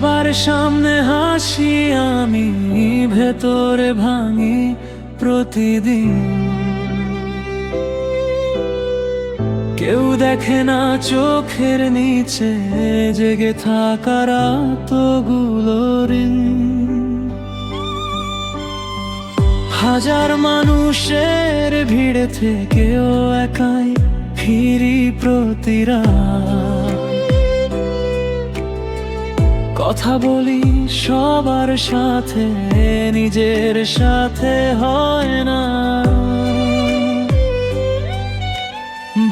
সবার সামনে হাসি আমি, ভেতরে ভাঙি প্রতিদিন। কেউ দেখে না চোখের নিচে জেগে থাকা রাতগুলো ঋণ। হাজার মানুষের ভিড়ে থেকেও একাই ফিরি প্রতি রাত। কথা বলি সবার সাথে, নিজের সাথে হয় না।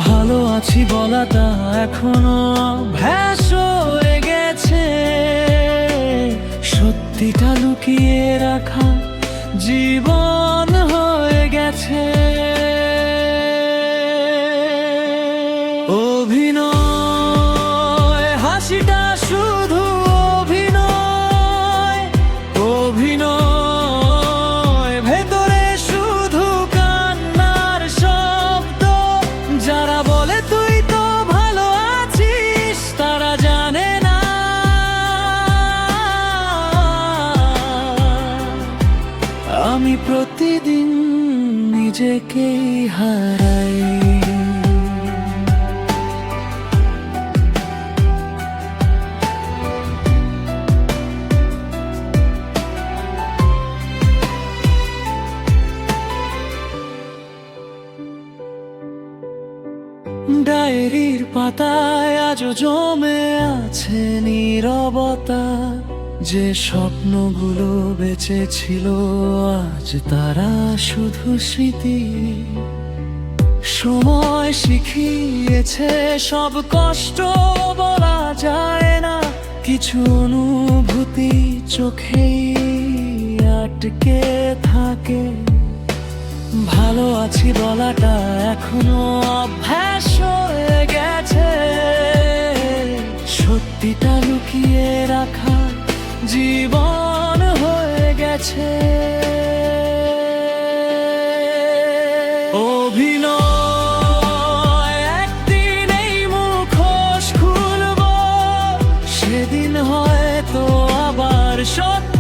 ভালো আছি বলাটা এখনো অভ্যাস হয়ে গেছে, সত্যিটা লুকিয়ে রাখা জীবন হয়ে গেছে। অভিনয়, হাসিটা শুধু অভিনয়। অভিনয়, ভেতরে শুধু কান্নার শব্দ। যারা বলে তুই তো ভালো আছিস, তারা জানে না আমি প্রতিদিন নিজেকেই হারাই। ডায়েরির পাতায় আজও জমে আছে নীরবতা। যে স্বপ্নগুলো বেঁচে ছিল আজ তারা শুধু স্মৃতি। সময় শিখিয়েছে সব কষ্ট বলা যায় না, কিছু অনুভূতি চোখেই আটকে থাকে। ভালো আছি বলাটা এখনো অভ্যাস হয়ে গেছে, সত্যিটা লুকিয়ে রাখা জীবন হয়ে গেছে। অভিনয়, একদিন এই মুখোশ খুলবো, সেদিন হয়তো আবার সত্য